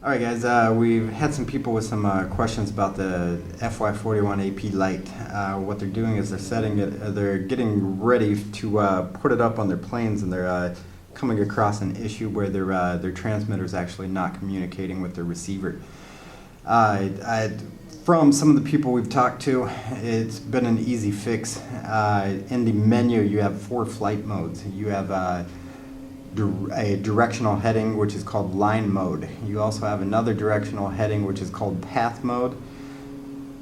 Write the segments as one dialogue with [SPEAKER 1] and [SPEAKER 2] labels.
[SPEAKER 1] Alright guys, we've had some people with some questions about the FY41AP Lite. What they're doing is they're getting ready to put it up on their planes, and they're coming across an issue where their transmitter is actually not communicating with their receiver. From some of the people we've talked to, it's been an easy fix. In the menu you have 4 flight modes. You have a directional heading, which is called line mode. You also have another directional heading, which is called path mode.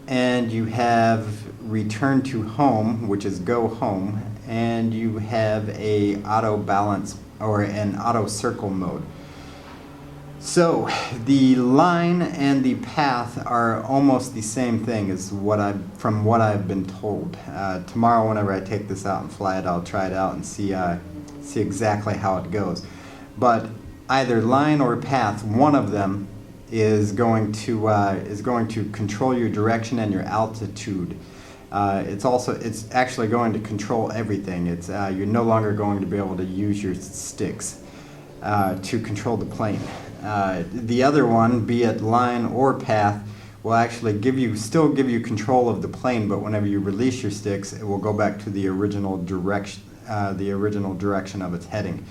[SPEAKER 1] And you have return to home, which is go home. And you have a auto balance or an auto circle mode. So the line and the path are almost the same thing as from what I've been told. Tomorrow, whenever I take this out and fly it, I'll try it out and see exactly how it goes. But either line or path, one of them is going to control your direction and your altitude. It's actually going to control everything. You're no longer going to be able to use your sticks to control the plane. The other one, be it line or path, will actually still give you control of the plane, but whenever you release your sticks, it will go back to the original direction of its heading.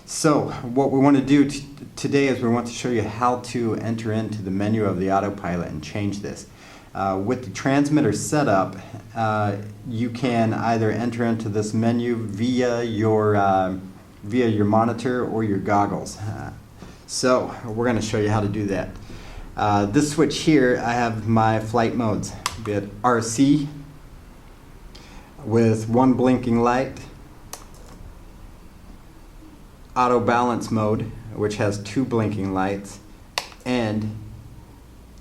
[SPEAKER 1] So what we want to do today is we want to show you how to enter into the menu of the autopilot and change this. With the transmitter setup, you can either enter into this menu via your monitor or your goggles. So we're going to show you how to do that. This switch here, I have my flight modes, be it RC with 1 blinking light, auto balance mode, which has 2 blinking lights, and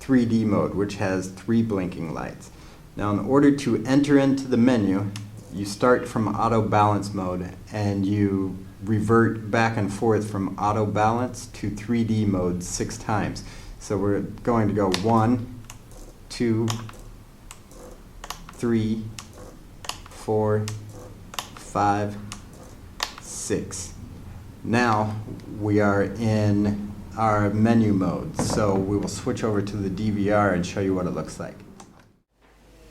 [SPEAKER 1] 3D mode, which has 3 blinking lights. Now, in order to enter into the menu, you start from auto balance mode and you revert back and forth from auto balance to 3D mode 6 times. So we're going to go 1, 2, 3, 4, 5, 6. Now we are in our menu mode, so we will switch over to the DVR and show you what it looks like.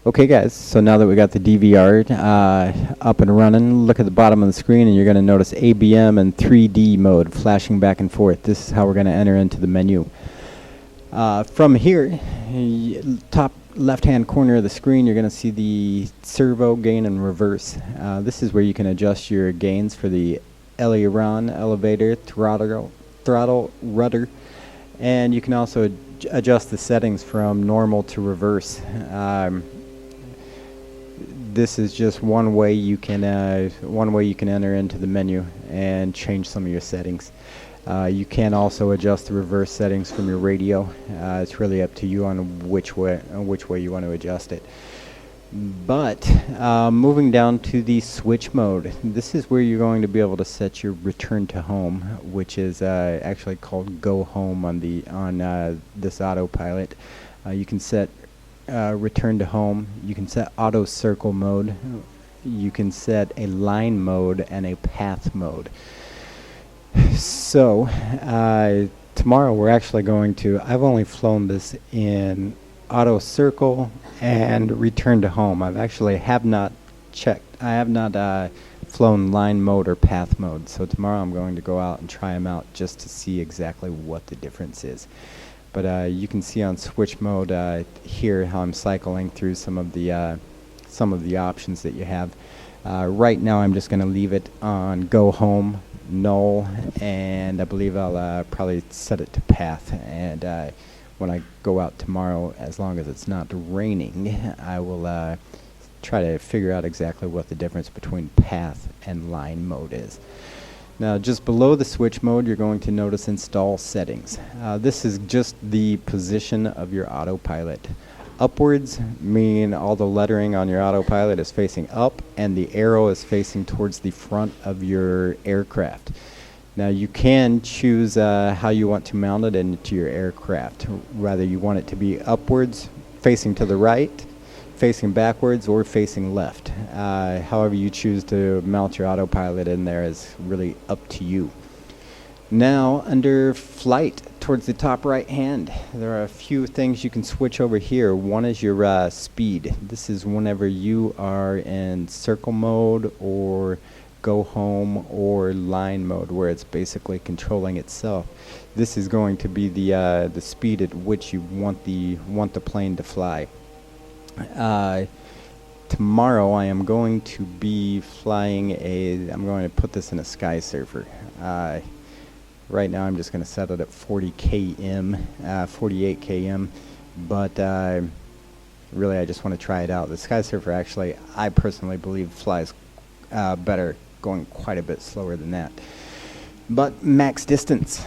[SPEAKER 1] Okay guys, so now that we got the DVR up and running, look at the bottom of the screen and you're going to notice ABM and 3D mode flashing back and forth. This is how we're going to enter into the menu. From here, top left-hand corner of the screen, you're going to see the servo, gain, and reverse. This is where you can adjust your gains for the aileron, elevator, throttle, rudder, and you can also adjust the settings from normal to reverse. This is just one way you can enter into the menu and change some of your settings. You can also adjust the reverse settings from your radio. It's really up to you on which way you want to adjust it. But moving down to the switch mode, this is where you're going to be able to set your return to home, which is actually called go home on this autopilot. You can set return to home. You can set auto circle mode. You can set a line mode and a path mode. So tomorrow we're actually going to, I've only flown this in auto circle and return to home. I have not flown line mode or path mode. So tomorrow I'm going to go out and try them out just to see exactly what the difference is. But you can see on switch mode here how I'm cycling through some of the options that you have. Right now I'm just going to leave it on go home, null, and I believe I'll probably set it to path. And when I go out tomorrow, as long as it's not raining, I will try to figure out exactly what the difference between path and line mode is. Now, just below the switch mode, you're going to notice install settings. This is just the position of your autopilot. Upwards mean all the lettering on your autopilot is facing up, and the arrow is facing towards the front of your aircraft. Now, you can choose how you want to mount it into your aircraft. Whether you want it to be upwards, facing to the right, facing backwards, or facing left. However you choose to mount your autopilot in there is really up to you. Now, under flight, towards the top right hand, there are a few things you can switch over here. One is your speed. This is whenever you are in circle mode or go home or line mode, where it's basically controlling itself. This is going to be the speed at which you want the plane to fly. Tomorrow I am going to be flying I'm going to put this in a Sky Surfer. Right now I'm just going to set it at 40 km, 48 km, but really I just want to try it out. The Sky Surfer actually, I personally believe, flies better going quite a bit slower than that. But max distance,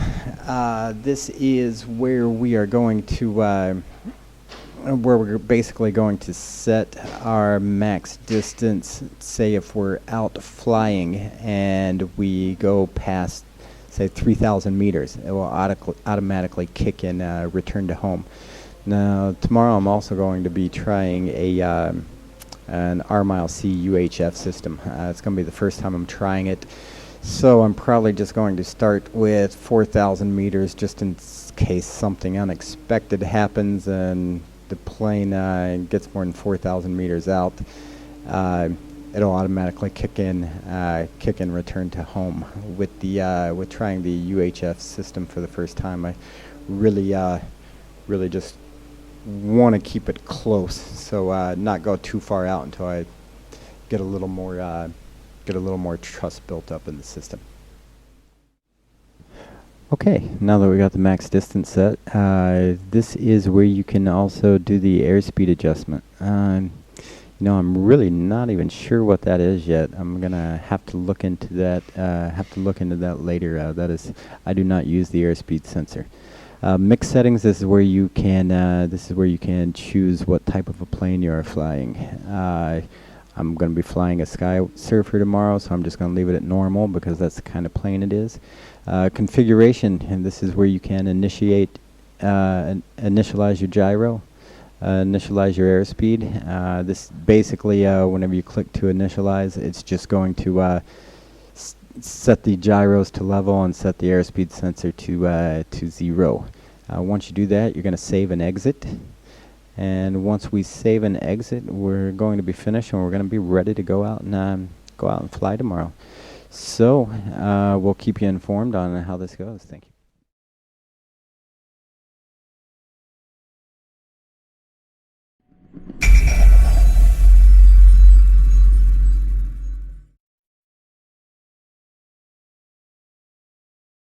[SPEAKER 1] this is where we are going to, where we're basically going to set our max distance. Say if we're out flying and we go past, say, 3,000 meters, it will automatically kick in return to home. Now, tomorrow I'm also going to be trying an RMILC UHF system. It's going to be the first time I'm trying it, so I'm probably just going to start with 4,000 meters just in case something unexpected happens and the plane gets more than 4,000 meters out. It'll automatically kick in return to home. With trying the UHF system for the first time, I really just want to keep it close, so not go too far out until I get a little more trust built up in the system. Okay, now that we got the max distance set, this is where you can also do the airspeed adjustment. I'm really not even sure what that is yet. I'm gonna have to look into that. Later. That is, I do not use the airspeed sensor. Mix settings. This is where you can choose what type of a plane you are flying. I'm going to be flying a Sky Surfer tomorrow, so I'm just going to leave it at normal because that's the kind of plane it is. Configuration, and this is where you can initialize your gyro, initialize your airspeed. This basically, whenever you click to initialize, it's just going to set the gyros to level and set the airspeed sensor to 0. Once you do that, you're going to save and exit. And once we save and exit, we're going to be finished and we're going to be ready to go out and fly tomorrow. So we'll keep you informed on how this goes. Thank you.